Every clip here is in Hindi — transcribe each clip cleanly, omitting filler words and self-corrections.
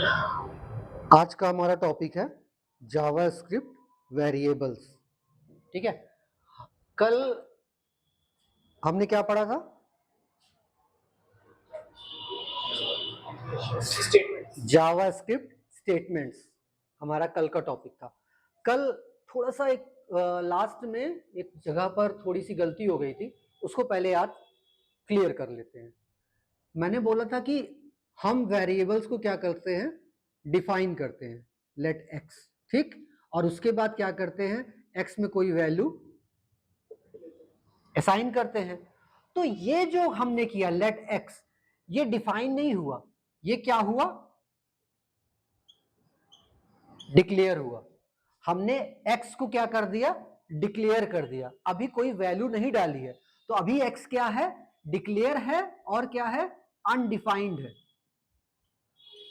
आज का हमारा टॉपिक है जावास्क्रिप्ट वेरिएबल्स। ठीक है, कल हमने क्या पढ़ा था? जावास्क्रिप्ट स्टेटमेंट्स हमारा कल का टॉपिक था। कल थोड़ा सा एक लास्ट में एक जगह पर थोड़ी सी गलती हो गई थी, उसको पहले आज क्लियर कर लेते हैं। मैंने बोला था कि हम वेरिएबल्स को क्या करते हैं, डिफाइन करते हैं, लेट एक्स, ठीक, और उसके बाद क्या करते हैं, एक्स में कोई वैल्यू असाइन करते हैं। तो ये जो हमने किया लेट एक्स, ये डिफाइन नहीं हुआ, ये क्या हुआ, डिक्लेयर हुआ। हमने एक्स को क्या कर दिया, डिक्लेयर कर दिया। अभी कोई वैल्यू नहीं डाली है, तो अभी एक्स क्या है, डिक्लेयर है, और क्या है, अनडिफाइंड है,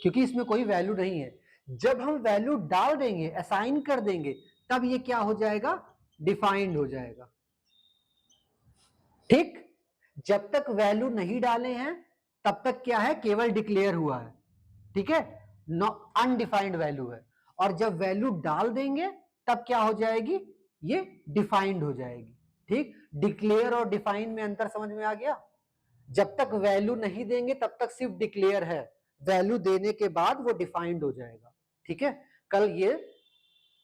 क्योंकि इसमें कोई वैल्यू नहीं है। जब हम वैल्यू डाल देंगे, असाइन कर देंगे, तब ये क्या हो जाएगा, डिफाइंड हो जाएगा। ठीक, जब तक वैल्यू नहीं डाले हैं तब तक क्या है, केवल डिक्लेयर हुआ है। ठीक है, अनडिफाइंड वैल्यू है। और जब वैल्यू डाल देंगे तब क्या हो जाएगी, ये डिफाइंड हो जाएगी। ठीक, डिक्लेयर और डिफाइन में अंतर समझ में आ गया? जब तक वैल्यू नहीं देंगे तब तक सिर्फ डिक्लेयर है, वैल्यू देने के बाद वो डिफाइंड हो जाएगा। ठीक है, कल ये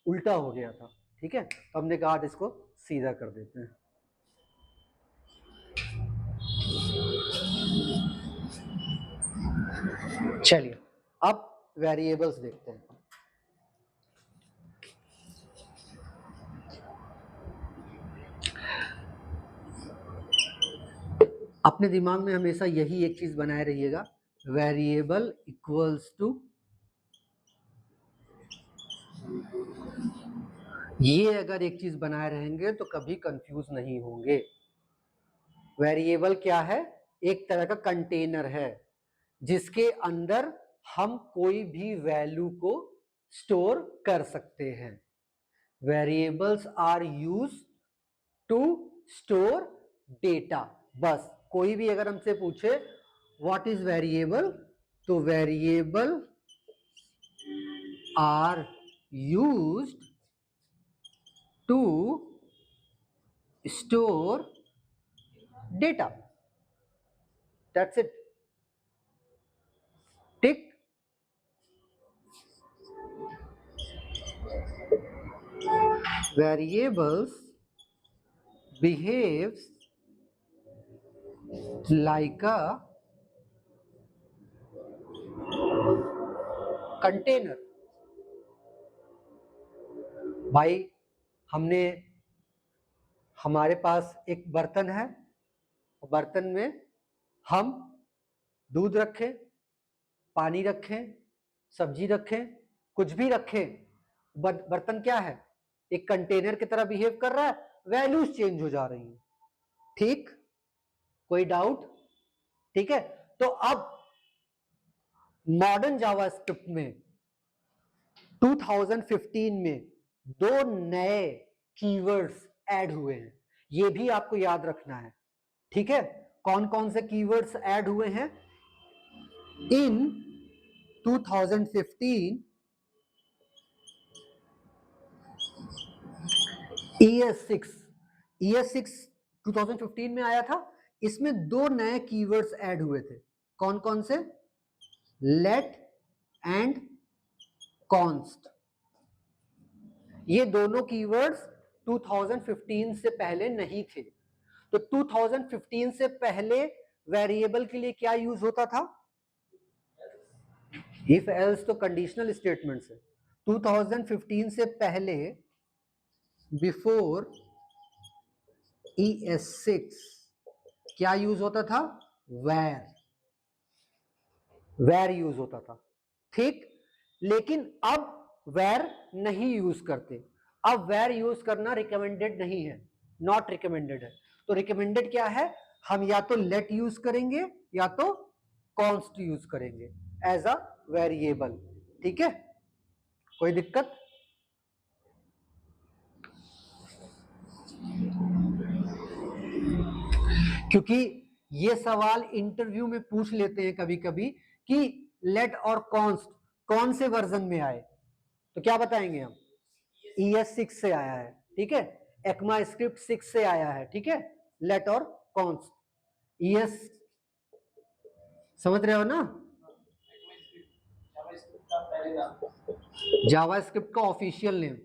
उल्टा हो गया था। ठीक है, तो हमने कहा इसको सीधा कर देते हैं। चलिए अब वेरिएबल्स देखते हैं। अपने दिमाग में हमेशा यही एक चीज बनाए रहिएगा, वेरिएबल इक्वल्स टू, ये अगर एक चीज बनाए रहेंगे तो कभी कंफ्यूज नहीं होंगे। वेरिएबल क्या है, एक तरह का कंटेनर है जिसके अंदर हम कोई भी वैल्यू को स्टोर कर सकते हैं। Variables are used to store data. बस कोई भी अगर हमसे पूछे व्हाट इज वेरिएबल, तो variable are used to store data, that's it. ठीक, variables behaves like a container. भाई हमने, हमारे पास एक बर्तन है, बर्तन में हम दूध रखें, पानी रखें, सब्जी रखें, कुछ भी रखें, बर्तन क्या है, एक कंटेनर की तरह बिहेव कर रहा है, वैल्यूज चेंज हो जा रही हैं। ठीक, कोई डाउट? ठीक है, तो अब मॉडर्न जावास्क्रिप्ट में 2015 में दो नए कीवर्ड्स ऐड हुए हैं, ये भी आपको याद रखना है। ठीक है, कौन कौन से कीवर्ड्स ऐड हुए हैं इन 2015? ES6 2015 में आया था, इसमें दो नए कीवर्ड्स ऐड हुए थे। कौन कौन से? Let and const. ये दोनों कीवर्ड्स 2015 से पहले नहीं थे। तो 2015 से पहले वेरिएबल के लिए क्या यूज होता था? इफ एल्स तो कंडीशनल स्टेटमेंट्स है। 2015 से पहले, बिफोर ES6, क्या यूज होता था? वेर यूज होता था। ठीक, लेकिन अब वेर नहीं यूज करते। अब वेर यूज करना रिकमेंडेड नहीं है, नॉट रिकमेंडेड है। तो रिकमेंडेड क्या है, हम या तो लेट यूज करेंगे या तो कॉन्स्ट यूज करेंगे एज अ वेरिएबल। ठीक है, कोई दिक्कत? क्योंकि ये सवाल इंटरव्यू में पूछ लेते हैं कभी कभी कि लेट और कॉन्स्ट कौन से वर्जन में आए, तो क्या बताएंगे हम, ES6 से आया है, ठीक है, ECMAScript 6 से आया है, ठीक है, लेट और कॉन्स्ट, ES समझ रहे हो ना, जावास्क्रिप्ट का ऑफिशियल नेम,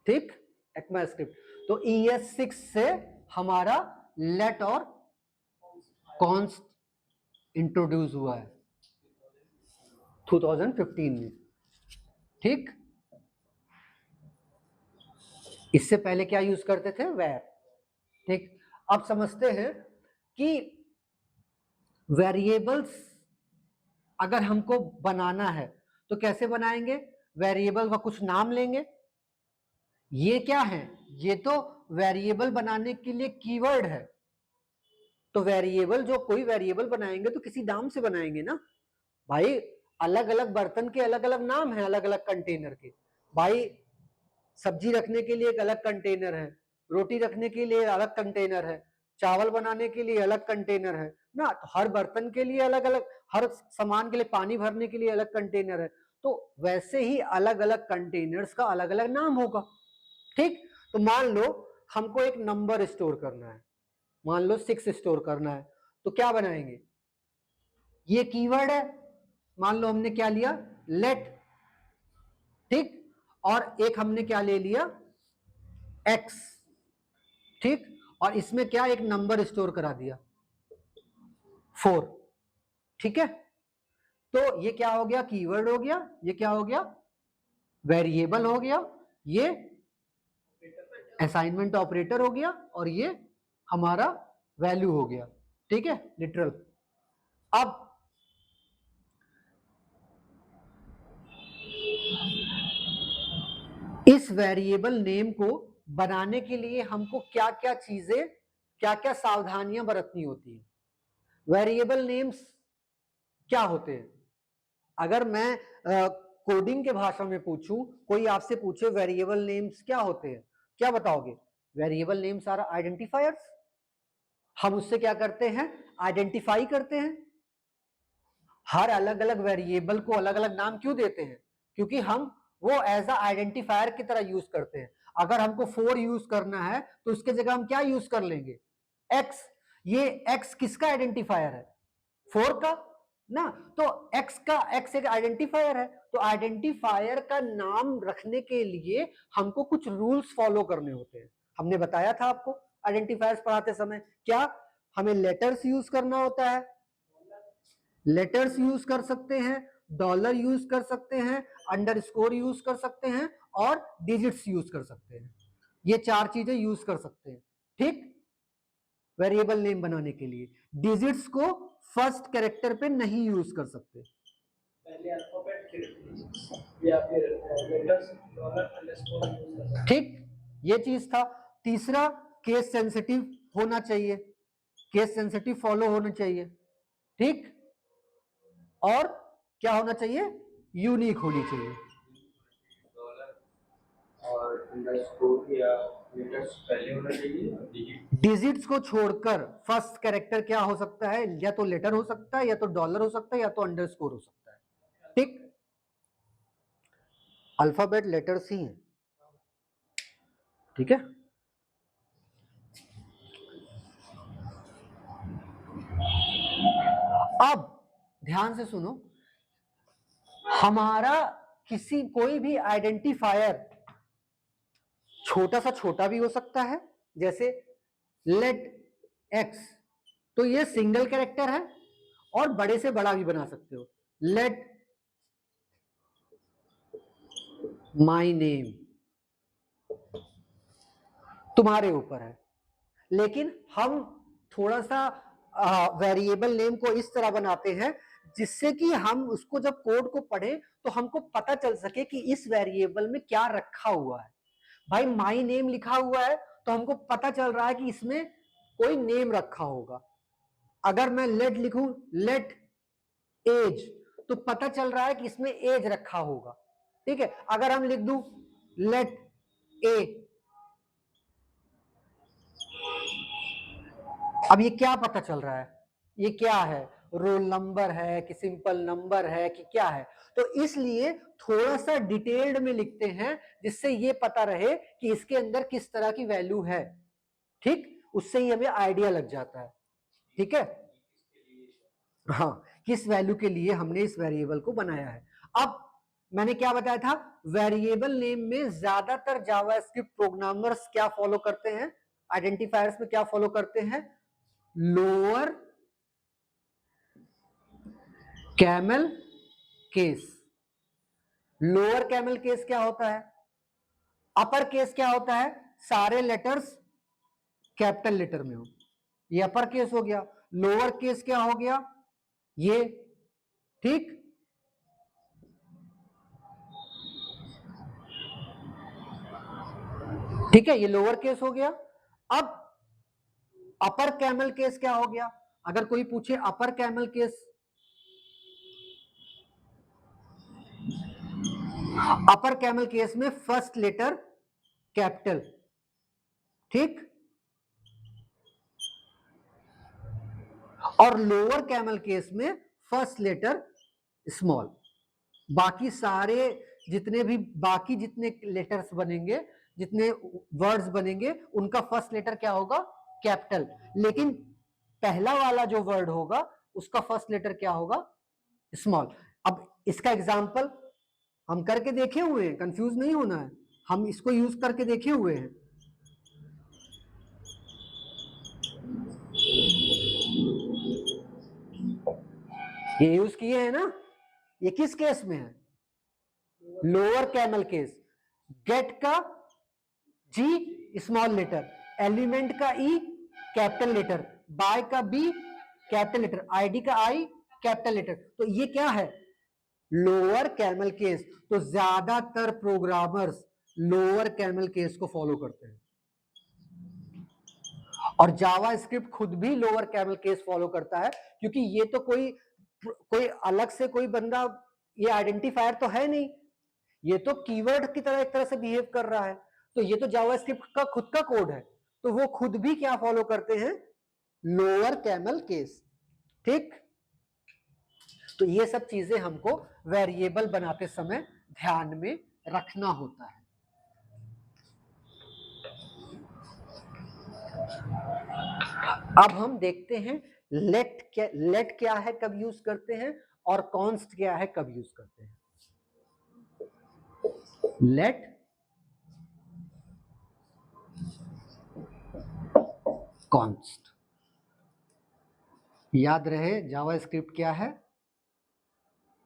ठीक, ECMAScript। तो ES6 से हमारा लेट और कॉन्स्ट इंट्रोड्यूस हुआ है 2015 में, ठीक। इससे पहले क्या यूज करते थे, वेर, ठीक। अब समझते हैं कि वेरिएबल्स अगर हमको बनाना है तो कैसे बनाएंगे, वेरिएबल का कुछ नाम लेंगे, ये क्या है, ये तो वेरिएबल बनाने के लिए कीवर्ड है, तो वेरिएबल, जो कोई वेरिएबल बनाएंगे तो किसी नाम से बनाएंगे ना भाई, अलग अलग बर्तन के अलग अलग नाम है, अलग अलग कंटेनर के, भाई सब्जी रखने के लिए एक अलग कंटेनर है, रोटी रखने के लिए अलग कंटेनर है, चावल बनाने के लिए अलग कंटेनर है ना, तो हर बर्तन के लिए अलग अलग, हर सामान के लिए, पानी भरने के लिए अलग कंटेनर है, तो वैसे ही अलग अलग कंटेनर्स का अलग अलग नाम होगा, ठीक। तो मान लो हमको एक नंबर स्टोर करना है, मान लो 6 स्टोर करना है, तो क्या बनाएंगे, ये कीवर्ड है, मान लो हमने क्या लिया, लेट, ठीक, और एक हमने क्या ले लिया, एक्स, ठीक, और इसमें क्या एक नंबर स्टोर करा दिया 4, ठीक है। तो ये क्या हो गया, कीवर्ड हो गया, ये क्या हो गया, वेरिएबल हो गया, ये असाइनमेंट ऑपरेटर हो गया, और ये हमारा वैल्यू हो गया, ठीक है, लिटरल। अब इस वेरिएबल नेम को बनाने के लिए हमको क्या क्या चीजें, क्या क्या सावधानियां बरतनी होती है। वेरिएबल नेम्स क्या होते हैं, अगर मैं कोडिंग के भाषा में पूछूं, कोई आपसे पूछे वेरिएबल नेम्स क्या होते हैं, क्या बताओगे, वेरिएबल नेम्स आर आइडेंटिफायर्स, हम उससे क्या करते हैं, आइडेंटिफाई करते हैं। हर अलग अलग वेरिएबल को अलग अलग नाम क्यों देते हैं, क्योंकि हम वो एज अ आइडेंटिफायर की तरह यूज करते हैं। अगर हमको 4 यूज करना है तो उसके जगह हम क्या यूज कर लेंगे, x, ये x किसका आइडेंटिफायर है, 4 का ना, तो x एक आइडेंटिफायर है, तो आइडेंटिफायर का नाम रखने के लिए हमको कुछ रूल्स फॉलो करने होते हैं। हमने बताया था आपको आइडेंटिफायर्स पढ़ाते समय, क्या हमें लेटर्स यूज करना होता है, लेटर्स यूज कर सकते हैं, डॉलर यूज कर सकते हैं, अंडरस्कोर यूज कर सकते हैं, और डिजिट्स यूज कर सकते हैं, ये 4 चीजें यूज कर सकते हैं, ठीक, वेरिएबल नेम बनाने के लिए। डिजिट्स को फर्स्ट कैरेक्टर पे नहीं यूज कर सकते, पहले अल्फाबेट या फिर लेटर्स, डॉलर, अंडरस्कोर यूज कर सकते, ठीक, ये चीज था। तीसरा, केस सेंसिटिव होना चाहिए, केस सेंसिटिव फॉलो होना चाहिए, ठीक, और क्या होना चाहिए, यूनिक होनी चाहिए, और अंडरस्कोर या लेटर्स पहले होना चाहिए, डिजिट्स को छोड़कर फर्स्ट कैरेक्टर क्या हो सकता है, या तो लेटर हो सकता है, या तो डॉलर हो सकता है, या तो अंडरस्कोर हो सकता है, ठीक, अल्फाबेट लेटर्स ही है, ठीक है। अब ध्यान से सुनो, हमारा किसी कोई भी आइडेंटिफायर छोटा सा छोटा भी हो सकता है, जैसे लेट एक्स, तो ये सिंगल कैरेक्टर है, और बड़े से बड़ा भी बना सकते हो, लेट माई नेम, तुम्हारे ऊपर है, लेकिन हम थोड़ा सा वेरिएबल नेम को इस तरह बनाते हैं जिससे कि हम उसको जब कोड को पढ़े तो हमको पता चल सके कि इस वेरिएबल में क्या रखा हुआ है। भाई माई नेम लिखा हुआ है तो हमको पता चल रहा है कि इसमें कोई नेम रखा होगा। अगर मैं लेट लिखूं, लेट एज, तो पता चल रहा है कि इसमें एज रखा होगा, ठीक है। अगर हम लिख दूं लेट ए, अब ये क्या पता चल रहा है, ये क्या है, रोल नंबर है कि सिंपल नंबर है कि क्या है। तो इसलिए थोड़ा सा डिटेल्ड में लिखते हैं जिससे ये पता रहे कि इसके अंदर किस तरह की वैल्यू है। ठीक, उससे ही हमें आइडिया लग जाता है। ठीक है, हाँ, किस वैल्यू के लिए हमने इस वेरिएबल को बनाया है। अब मैंने क्या बताया था, वेरिएबल नेम में ज्यादातर जावास्क्रिप्ट प्रोग्रामर्स क्या फॉलो करते हैं, आइडेंटिफायर्स में क्या फॉलो करते हैं, lower camel case. Lower camel case क्या होता है, अपर केस क्या होता है, सारे लेटर्स कैपिटल लेटर में हो, ये अपर केस हो गया। लोअर केस क्या हो गया, ये। ठीक, ठीक है, ये लोअर केस हो गया। अब अपर कैमल केस क्या हो गया, अगर कोई पूछे अपर कैमल केस, अपर कैमल केस में फर्स्ट लेटर कैपिटल। ठीक, और लोअर कैमल केस में फर्स्ट लेटर स्मॉल। बाकी सारे जितने भी बाकी जितने लेटर्स बनेंगे, जितने वर्ड्स बनेंगे, उनका फर्स्ट लेटर क्या होगा, कैपिटल। लेकिन पहला वाला जो वर्ड होगा उसका फर्स्ट लेटर क्या होगा, स्मॉल। अब इसका एग्जांपल हम करके देखे हुए हैं, कंफ्यूज नहीं होना है, हम इसको यूज करके देखे हुए हैं। ये यूज किए हैं ना, ये किस केस में है, लोअर कैमल केस। गेट का जी स्मॉल लेटर, एलिमेंट का ई कैपिटल लेटर, बाय का बी कैपिटल लेटर, आईडी का आई कैपिटल लेटर। तो ये क्या है, लोअर कैमल केस। तो ज्यादातर प्रोग्रामर्स लोअर कैमल केस को फॉलो करते हैं, और जावा स्क्रिप्ट खुद भी लोअर कैमल केस फॉलो करता है, क्योंकि ये तो कोई अलग से कोई बंदा, ये आइडेंटिफायर तो है नहीं, ये तो कीवर्ड की तरह एक तरह से बिहेव कर रहा है। तो ये तो जावास्क्रिप्ट का खुद का कोड है, तो वो खुद भी क्या फॉलो करते हैं, लोअर कैमल केस। ठीक, तो ये सब चीजें हमको वेरिएबल बनाते समय ध्यान में रखना होता है। अब हम देखते हैं लेट क्या है, कब यूज करते हैं, और कॉन्स्ट क्या है, कब यूज करते हैं। लेट, कॉन्स्ट, याद रहे जावास्क्रिप्ट क्या है,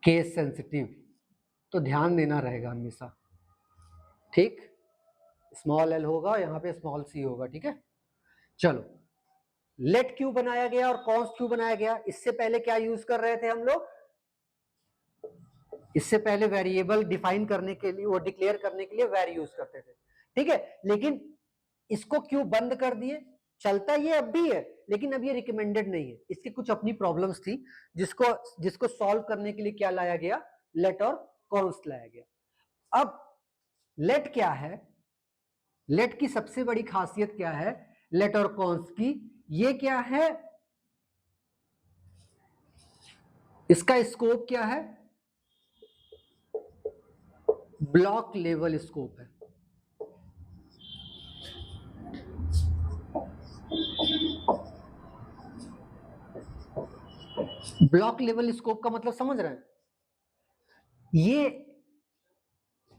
केस सेंसिटिव, तो ध्यान देना रहेगा हमेशा। ठीक, स्मॉल एल होगा, यहां पे स्मॉल सी होगा। ठीक है, चलो, लेट क्यों बनाया गया और कॉन्स्ट क्यों बनाया गया, इससे पहले क्या यूज कर रहे थे हम लोग, इससे पहले वेरिएबल डिफाइन करने के लिए, वो डिक्लेयर करने के लिए वैर यूज करते थे। ठीक है, लेकिन इसको क्यों बंद कर दिए, चलता ये अब भी है, लेकिन अब ये रिकमेंडेड नहीं है, इसकी कुछ अपनी प्रॉब्लम्स थी, जिसको सॉल्व करने के लिए क्या लाया गया, लेट और कॉन्स्ट लाया गया। अब लेट क्या है, लेट की सबसे बड़ी खासियत क्या है, लेट और कॉन्स्ट की, ये क्या है, इसका स्कोप क्या है, ब्लॉक लेवल स्कोप है। ब्लॉक लेवल स्कोप का मतलब समझ रहे हैं, ये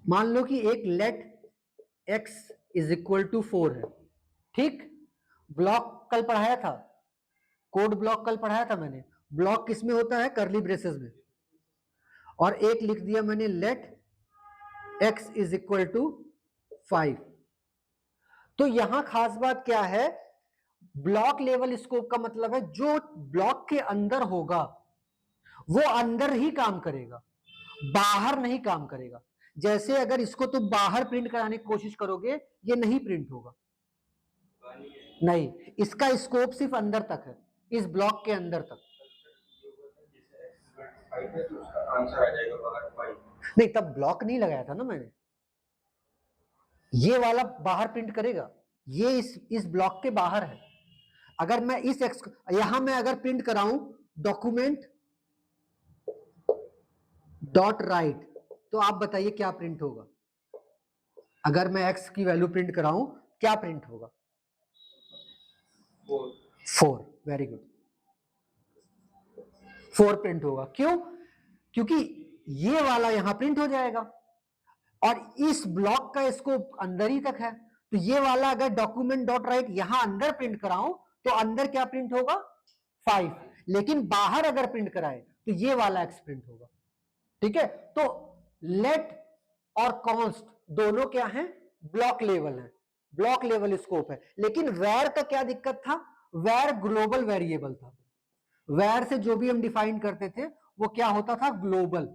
मान लो कि एक let x is equal to 4 है। ठीक, ब्लॉक कल पढ़ाया था, कोड ब्लॉक कल पढ़ाया था मैंने, ब्लॉक किस में होता है, करली ब्रेसेस में, और एक लिख दिया मैंने let x is equal to 5। तो यहां खास बात क्या है, ब्लॉक लेवल स्कोप का मतलब है जो ब्लॉक के अंदर होगा वो अंदर ही काम करेगा, बाहर नहीं काम करेगा। जैसे अगर इसको तुम बाहर प्रिंट कराने की कोशिश करोगे, ये नहीं प्रिंट होगा, नहीं, इसका स्कोप सिर्फ अंदर तक है, इस ब्लॉक के अंदर तक। नहीं, तब ब्लॉक नहीं लगाया था ना मैंने, ये वाला बाहर प्रिंट करेगा, ये इस ब्लॉक के बाहर है। अगर मैं इस एक्स यहां मैं अगर प्रिंट कराऊं डॉक्यूमेंट डॉट राइट, तो आप बताइए क्या प्रिंट होगा? अगर मैं x की वैल्यू प्रिंट कराऊं क्या प्रिंट होगा? 4। वेरी गुड, 4 प्रिंट होगा। क्यों? क्योंकि ये वाला यहां प्रिंट हो जाएगा और इस ब्लॉक का स्कोप अंदर ही तक है, तो ये वाला अगर डॉक्यूमेंट डॉट राइट यहां अंदर प्रिंट कराऊं तो अंदर क्या प्रिंट होगा? 5। लेकिन बाहर अगर प्रिंट कराए तो ये वाला x प्रिंट होगा। ठीक है, तो लेट और कॉन्स्ट दोनों क्या है? ब्लॉक लेवल है, ब्लॉक लेवल स्कोप है। लेकिन वेर का क्या दिक्कत था? वेर ग्लोबल वेरिएबल था। वेर से जो भी हम डिफाइन करते थे वो क्या होता था? ग्लोबल।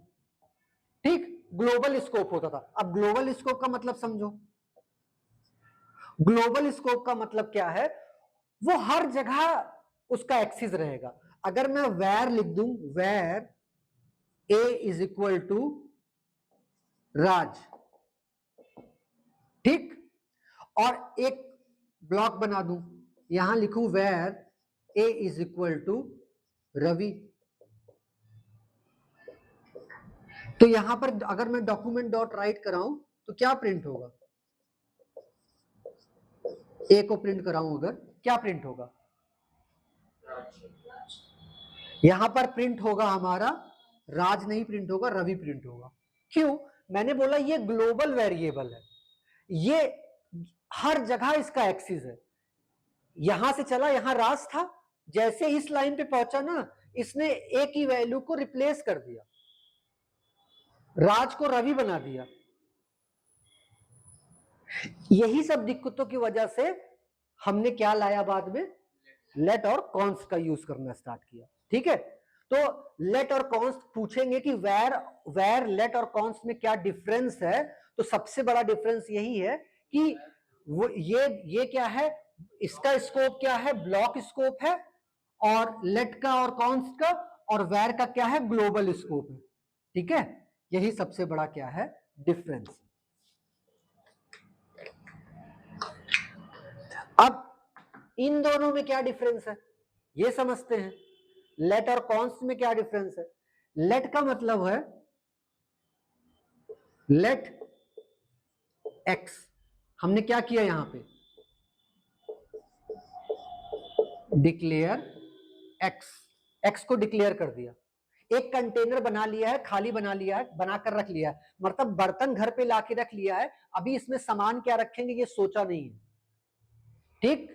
ठीक, ग्लोबल स्कोप होता था। अब ग्लोबल स्कोप का मतलब समझो। ग्लोबल स्कोप का मतलब क्या है? वो हर जगह उसका एक्सिस रहेगा। अगर मैं वेर लिख दूं, var a is equal to Raj, ठीक, और एक ब्लॉक बना दूं, यहां लिखूं var a is equal to Ravi, तो यहां पर अगर मैं डॉक्यूमेंट डॉट राइट कराऊं तो क्या प्रिंट होगा? ए को प्रिंट कराऊं अगर, क्या प्रिंट होगा? यहां पर प्रिंट होगा हमारा राज, नहीं प्रिंट होगा, रवि प्रिंट होगा। क्यों? मैंने बोला ये ग्लोबल वेरिएबल है, ये हर जगह इसका एक्सिस है। यहां से चला, यहां राज था, जैसे इस लाइन पे पहुंचा ना, इसने ए की वैल्यू को रिप्लेस कर दिया, राज को रवि बना दिया। यही सब दिक्कतों की वजह से हमने क्या लाया बाद में? लेट और कॉन्स्ट का यूज करना स्टार्ट किया। ठीक है, तो लेट और कॉन्स्ट पूछेंगे कि वेर लेट और कॉन्स्ट में क्या डिफरेंस है, तो सबसे बड़ा डिफरेंस यही है कि वो ये क्या है, इसका स्कोप क्या है? ब्लॉक स्कोप है, और लेट का और कॉन्स्ट का और वेर का क्या है? ग्लोबल स्कोप है। ठीक है, यही सबसे बड़ा क्या है? डिफरेंस। अब इन दोनों में क्या डिफरेंस है ये समझते हैं। लेट और कॉन्स्ट में क्या डिफरेंस है? लेट का मतलब है लेट एक्स, हमने क्या किया यहां पे? डिक्लेयर एक्स, एक्स को डिक्लेयर कर दिया। एक कंटेनर बना लिया है, खाली बना लिया है, बनाकर रख लिया है, मतलब बर्तन घर पे लाके रख लिया है, अभी इसमें सामान क्या रखेंगे ये सोचा नहीं है। ठीक,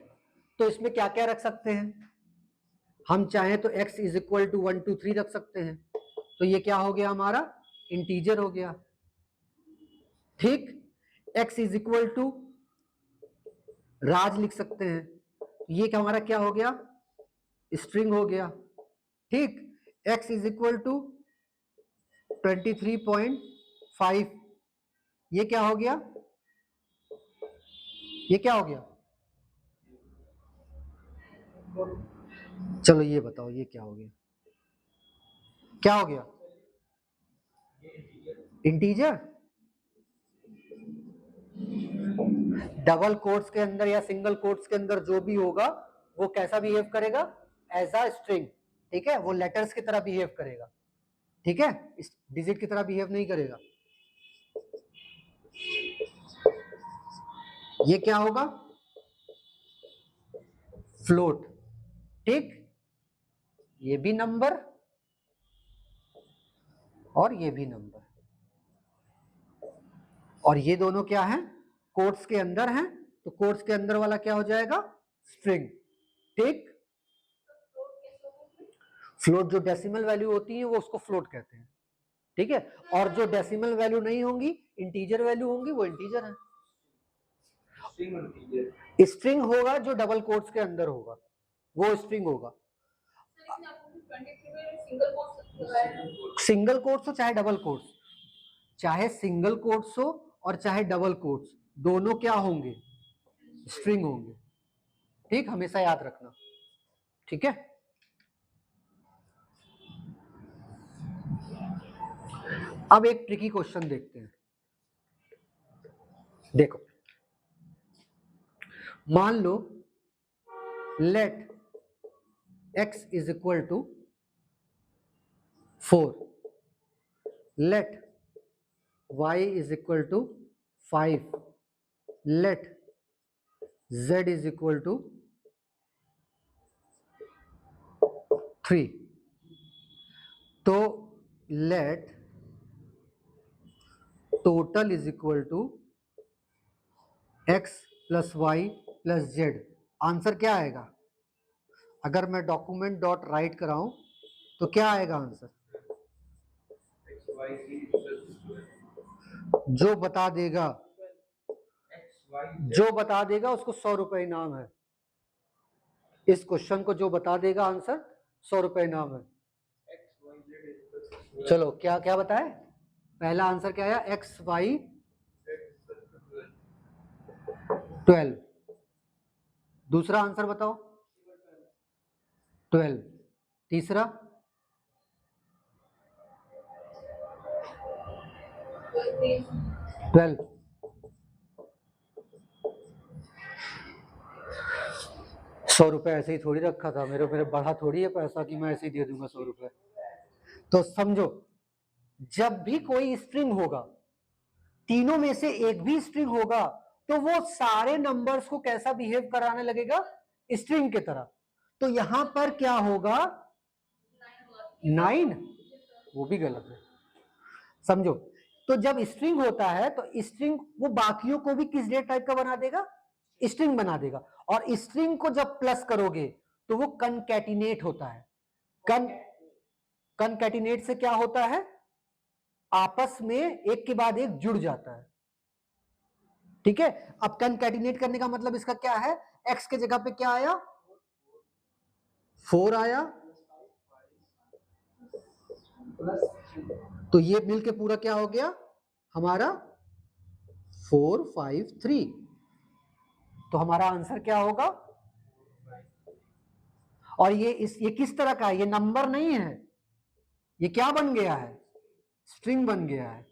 तो इसमें क्या क्या रख सकते हैं हम? चाहे तो x इज इक्वल टू 1 2 3 रख सकते हैं, तो ये क्या हो गया हमारा? इंटीजर हो गया। ठीक, x इज इक्वल टू राज लिख सकते हैं, ये क्या हमारा क्या हो गया? स्ट्रिंग हो गया। ठीक, x इज इक्वल टू 23.5, ये क्या हो गया? ये क्या हो गया? चलो ये बताओ ये क्या हो गया? क्या हो गया? इंटीजर। डबल कोट्स के अंदर या सिंगल कोट्स के अंदर जो भी होगा वो कैसा बिहेव करेगा? As a string. ठीक है, वो लेटर्स की तरह बिहेव करेगा। ठीक है, डिजिट की तरह बिहेव नहीं करेगा। ये क्या होगा? फ्लोट। ठीक, ये भी नंबर और ये भी नंबर, और ये दोनों क्या है? कोट्स के अंदर हैं, तो कोट्स के अंदर वाला क्या हो जाएगा? स्ट्रिंग। ठीक, फ्लोट जो डेसिमल वैल्यू होती है वो उसको फ्लोट कहते हैं। ठीक है, और जो डेसिमल वैल्यू नहीं होंगी, इंटीजर वैल्यू होंगी, वो इंटीजर है। स्ट्रिंग होगा जो डबल कोट्स के अंदर होगा, वो स्ट्रिंग होगा। सिंगल कोट्स हो चाहे डबल कोट्स, चाहे सिंगल कोट्स हो और चाहे डबल कोट्स, दोनों क्या होंगे? स्ट्रिंग होंगे। ठीक, हमेशा याद रखना। ठीक है, अब एक ट्रिकी क्वेश्चन देखते हैं। देखो, मान लो let x is equal to 4, let y is equal to 5, let z is equal to 3. तो let total is equal to x plus Y plus Z. Answer क्या आएगा? अगर मैं डॉक्यूमेंट डॉट राइट कराऊं तो क्या आएगा आंसर? जो बता देगा उसको 100 रुपए इनाम है. इस क्वेश्चन को जो बता देगा आंसर 100 रुपए इनाम है. चलो क्या क्या बताए? पहला आंसर क्या आया? X Y 12. दूसरा आंसर बताओ? 12. तीसरा? 12. ₹100 ऐसे ही थोड़ी रखा था. मेरे बढ़ा थोड़ी है पैसा कि मैं ऐसे ही दे दूंगा 100 रुपए. तो समझो, जब भी कोई स्ट्रिंग होगा, तीनों में से एक भी स्ट्रिंग होगा, तो वो सारे नंबर्स को कैसा बिहेव कराने लगेगा? स्ट्रिंग की तरह. तो यहां पर क्या होगा? 9. वो भी गलत है. समझो, तो जब स्ट्रिंग होता है तो स्ट्रिंग वो बाकियों को भी किस डेट टाइप का बना देगा? स्ट्रिंग बना देगा. और स्ट्रिंग को जब प्लस करोगे तो वो कनकैटिनेट होता है. कनकैटिनेट से क्या होता है? आपस में एक के बाद एक जुड़ जाता है. ठीक है. अब कनकैटिनेट करने का मतलब इसका क्या है? एक्स के जगह पे क्या आया? 4 आया. तो ये मिलके पूरा क्या हो गया हमारा? 4 5 3. तो हमारा आंसर क्या होगा? और ये किस तरह का है? ये नंबर नहीं है, ये क्या बन गया है? स्ट्रिंग बन गया है.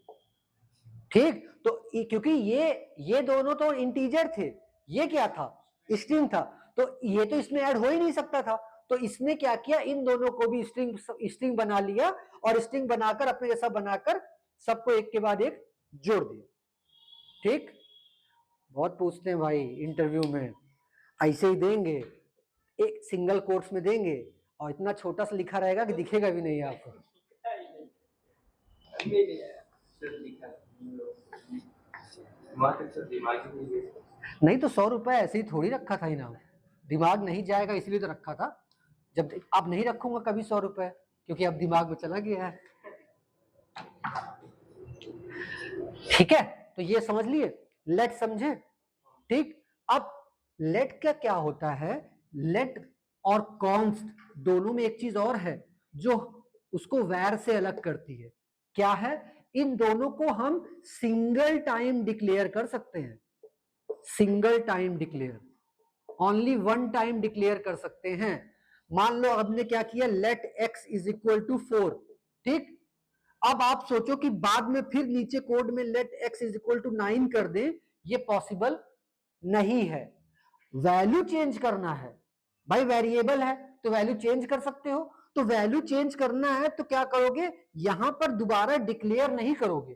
ठीक. तो क्योंकि ये दोनों तो इंटीजर थे, ये क्या था? स्ट्रिंग था. तो ये तो इसमें ऐड हो ही नहीं सकता था. तो इसने क्या किया? इन दोनों को भी स्ट्रिंग बना लिया और स्ट्रिंग बनाकर अपने जैसा बनाकर सबको एक के बाद एक जोड़ दिया. ठीक. बहुत पूछते हैं भाई इंटरव्यू में, ऐसे ही देंगे, एक सिंगल कोट्स में देंगे और इतना छोटा सा लिखा रहेगा कि दिखेगा भी नहीं आपको. नहीं तो 100 रुपए ऐसे ही थोड़ी रखा था इनाम. दिमाग नहीं जाएगा इसलिए तो रखा था. जब अब नहीं रखूंगा कभी 100 रुपए, क्योंकि अब दिमाग में चला गया है. ठीक है. तो ये समझ लिए, लेट समझे. ठीक. अब लेट का क्या होता है? लेट और कॉन्स्ट दोनों में एक चीज और है जो उसको वैर से अलग करती है. क्या है? इन दोनों को हम सिंगल टाइम डिक्लेयर कर सकते हैं. Single time declare, only one time declare कर सकते हैं. मान लो हमने क्या किया? Let X is equal to 4. ठीक. अब आप सोचो कि बाद में फिर नीचे कोड में let X is equal to 9 कर दें. ये पॉसिबल नहीं है. वैल्यू चेंज करना है भाई. वेरिएबल है तो वैल्यू चेंज कर सकते हो. तो वैल्यू चेंज करना है तो क्या करोगे? यहां पर दोबारा डिक्लेयर नहीं करोगे.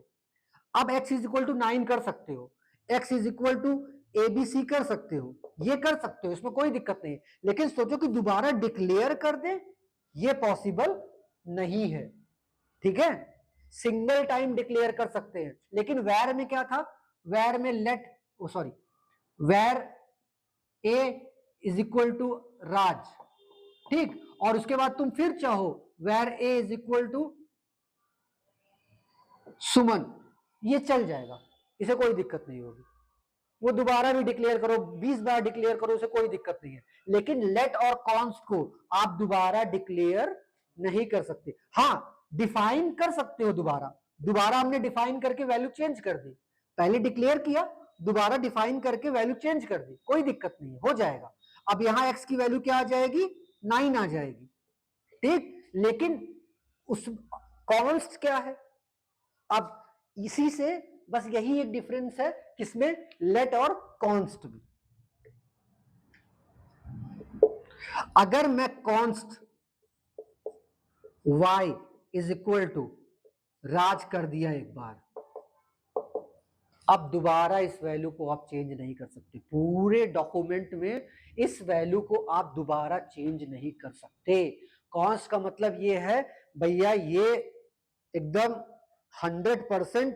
अब x इज इक्वल टू 9 कर सकते हो, x is equal to ABC कर सकते हो, ये कर सकते हो, इसमें कोई दिक्कत नहीं. लेकिन सोचो कि दोबारा डिक्लेयर कर दे, ये पॉसिबल नहीं है. ठीक है. सिंगल टाइम डिक्लेयर कर सकते हैं. लेकिन वैर में क्या था? वैर में let sorry where a is equal to Raj. ठीक. और उसके बाद तुम फिर चाहो where a is equal to Suman, ये चल जाएगा, इसे कोई दिक्कत नहीं होगी. वो दोबारा भी डिक्लेयर करो, 20 बार डिक्लेयर करो, उसे कोई दिक्कत नहीं है. लेकिन लेट और कॉन्स्ट को आप दोबारा डिक्लेयर नहीं कर सकते. हाँ, डिफाइन कर सकते हो दोबारा हमने डिफाइन करके वैल्यू चेंज कर दी. पहले डिक्लेयर किया, दोबारा डिफाइन करके वैल्यू चेंज कर दी, कोई दिक्कत नहीं, हो जाएगा. अब यहां x की वैल्यू क्या आ जाएगी? 9 आ जाएगी. ठीक. लेकिन उस कॉन्स्ट क्या है? अब इसी से बस यही एक डिफरेंस है किसमें? लेट और कॉन्स्ट में. अगर मैं const y is equal to Raj कर दिया एक बार, अब दोबारा इस वैल्यू को आप चेंज नहीं कर सकते। पूरे डॉक्यूमेंट में इस वैल्यू को आप दोबारा चेंज नहीं कर सकते। कॉन्स्ट का मतलब ये है भैया, ये एकदम 100%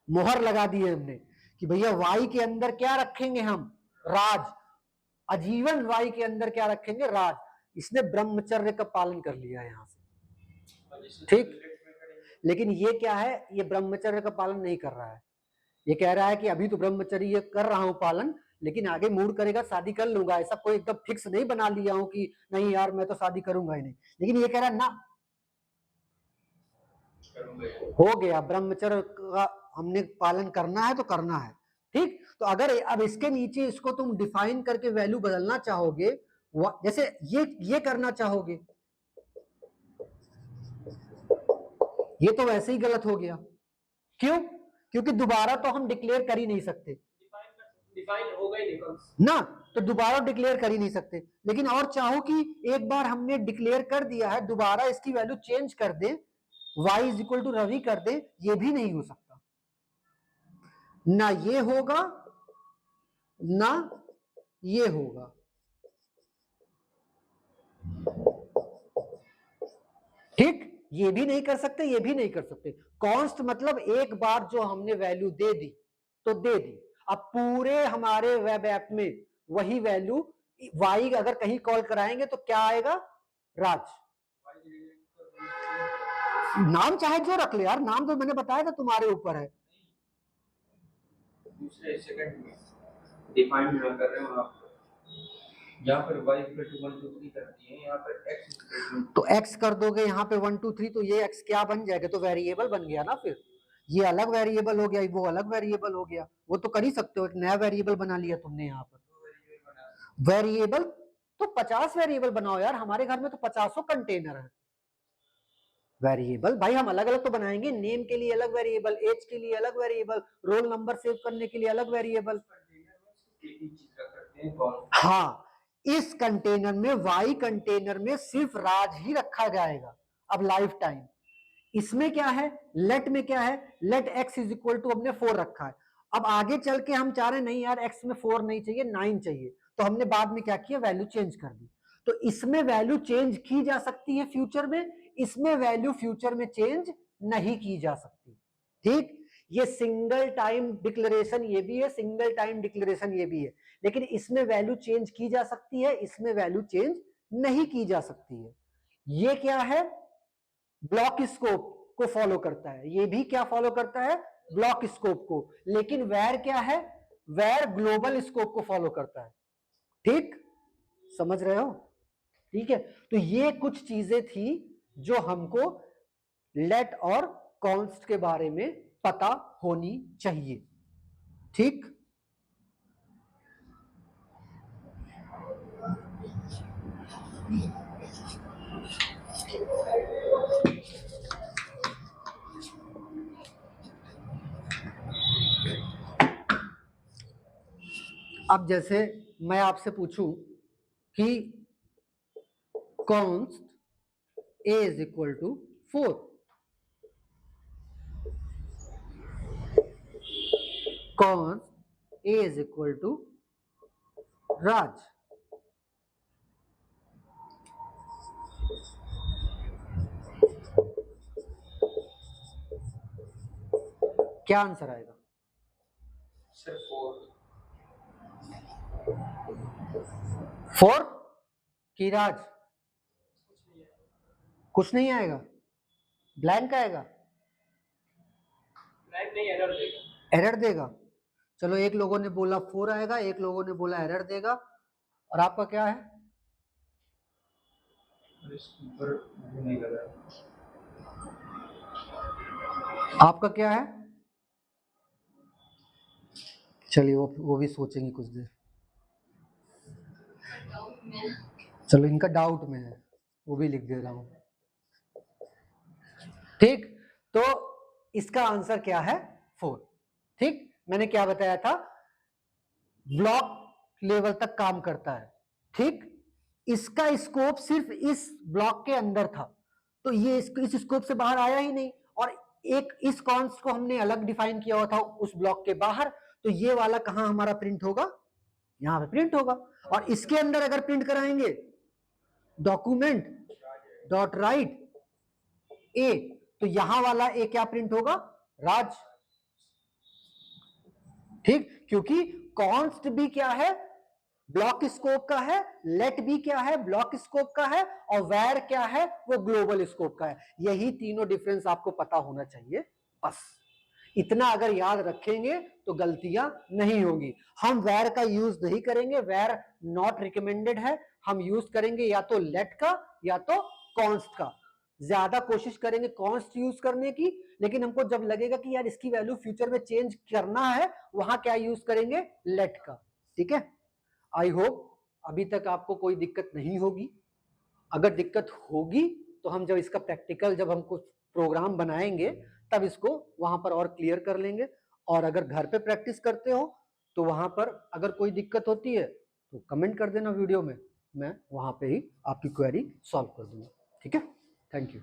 मोहर लगा दी है हमने कि भैया वाई के अंदर क्या रखेंगे हम, राज। आजीवन वाई के अंदर क्या रखेंगे, राज। इसने ब्रह्मचर्य का पालन कर लिया है यहां से, ठीक। लेकिन ये क्या है, ये ब्रह्मचर्य का पालन नहीं कर रहा है। ये कह रहा है कि अभी तो ब्रह्मचर्य कर रहा हूं पालन, लेकिन आगे मूड करेगा शादी कर लूंगा। ऐसा कोई एकदम फिक्स नहीं बना लिया हूं कि नहीं यार मैं तो शादी करूंगा ही नहीं। लेकिन ये कह रहा है ना, हो गया ब्रह्मचर्य का हमने पालन करना है तो करना है, ठीक। तो अगर अब इसके नीचे इसको तुम डिफाइन करके वैल्यू बदलना चाहोगे, जैसे ये करना चाहोगे, ये तो वैसे ही गलत हो गया। क्यों? क्योंकि दोबारा तो हम डिक्लेयर कर ही नहीं सकते, डिफाइन होगा ही नहीं ना, तो दोबारा डिक्लेयर कर ही नहीं सकते। लेकिन और चाहो कि एक बार हमने डिक्लेयर कर दिया है, दोबारा इसकी वैल्यू चेंज कर दे, y is equal to Ravi कर दे, ये भी नहीं हो सकता। ना ये होगा ना ये होगा, ठीक। ये भी नहीं कर सकते, ये भी नहीं कर सकते। कॉन्स्ट मतलब एक बार जो हमने वैल्यू दे दी तो दे दी, अब पूरे हमारे वेब ऐप में वही वैल्यू, वाई अगर कहीं कॉल कराएंगे तो क्या आएगा, राज। नाम चाहे जो रख ले यार, नाम तो मैंने बताया था तुम्हारे ऊपर है। दूसरे सेकंड में डिफाइन ना कर रहे हो आप, यहाँ पर y इक्वल टू 1 2 3 कर दिए, यहाँ पर x तो x कर दोगे यहाँ पे 1 2 3, तो ये x क्या बन जाएगा, तो वेरिएबल बन गया ना। फिर ये अलग वेरिएबल हो गया, वो अलग वेरिएबल हो गया। वो तो कर ही सकते हो, एक नया वेरिएबल बना लिया तुमने यहाँ पर। वेरिएबल तो 50 वेरिएबल बनाओ यार, हमारे घर में तो 50 कंटेनर है वेरिएबल। भाई हम अलग अलग तो बनाएंगे, नेम के लिए अलग वेरिएबल, एज के लिए अलग वेरिएबल, रोल नंबर सेव करने के लिए अलग वेरिएबल। हाँ, इस कंटेनर में, वाई कंटेनर में सिर्फ राज ही रखा जाएगा अब लाइफ टाइम। इसमें क्या है, लेट में क्या है, let X is equal to हमने 4 रखा है। अब आगे चल के हम चाह रहे नहीं यार एक्स में 4 नहीं चाहिए 9 चाहिए, तो हमने बाद में क्या किया, वैल्यू चेंज कर दी। तो इसमें वैल्यू चेंज की जा सकती है फ्यूचर में, इसमें वैल्यू फ्यूचर में चेंज नहीं की जा सकती, ठीक। ये सिंगल टाइम डिक्लेरेशन ये भी है, सिंगल टाइम डिक्लेरेशन ये भी है। लेकिन इसमें वैल्यू चेंज की जा सकती है, इसमें वैल्यू चेंज नहीं की जा सकती है। ये क्या है, ब्लॉक स्कोप को फॉलो करता है, ये भी क्या फॉलो करता है, ब्लॉक स्कोप को। लेकिन वेर क्या है, वेर ग्लोबल स्कोप को फॉलो करता है, ठीक। समझ रहे हो, ठीक है। तो ये कुछ चीजें थी जो हमको लेट और कॉन्स्ट के बारे में पता होनी चाहिए, ठीक। अब जैसे मैं आपसे पूछूं कि const a is equal to 4, const a is equal to Raj, क्या आंसर आएगा, सर 4 कि राज, कुछ नहीं आएगा, ब्लैंक आएगा, ब्लैंक नहीं, एरर देगा, एरर देगा। चलो एक लोगों ने बोला 4 आएगा, एक लोगों ने बोला एरर देगा, और आपका क्या है, नहीं लगा। आपका क्या है, चलिए वो भी सोचेंगे कुछ देर। चलो इनका डाउट में है, वो भी लिख दे रहा हूं, ठीक। तो इसका आंसर क्या है, 4, ठीक। मैंने क्या बताया था, ब्लॉक लेवल तक काम करता है, ठीक। इसका स्कोप सिर्फ इस ब्लॉक के अंदर था, तो ये इस स्कोप से बाहर आया ही नहीं, और एक इस कॉन्स्ट को हमने अलग डिफाइन किया हुआ था उस ब्लॉक के बाहर, तो ये वाला कहां हमारा प्रिंट होगा, यहां पे प्रिंट होगा। और इसके अंदर अगर प्रिंट कराएंगे डॉक्यूमेंट डॉट राइट ए, तो यहां वाला ए क्या प्रिंट होगा, राज। ठीक, क्योंकि कॉन्स्ट भी क्या है, ब्लॉक स्कोप का है, लेट भी क्या है, ब्लॉक स्कोप का है, और वेर क्या है, वो ग्लोबल स्कोप का है। यही तीनों डिफरेंस आपको पता होना चाहिए, बस इतना अगर याद रखेंगे तो गलतियां नहीं होंगी। हम वेर का यूज नहीं करेंगे, वेर नॉट रिकमेंडेड है, हम यूज करेंगे या तो लेट का या तो कॉन्स्ट का। ज्यादा कोशिश करेंगे कॉन्स्ट यूज करने की, लेकिन हमको जब लगेगा कि यार इसकी वैल्यू फ्यूचर में चेंज करना है, वहां क्या यूज करेंगे, लेट का। ठीक है, आई होप अभी तक आपको कोई दिक्कत नहीं होगी। अगर दिक्कत होगी तो हम जब इसका प्रैक्टिकल, जब हम कुछ प्रोग्राम बनाएंगे तब इसको वहां पर और क्लियर कर लेंगे। और अगर घर पे प्रैक्टिस करते हो तो वहां पर अगर कोई दिक्कत होती है तो कमेंट कर देना वीडियो में, मैं वहां पे ही आपकी क्वेरी सॉल्व कर दूंगा। ठीक है, थैंक यू।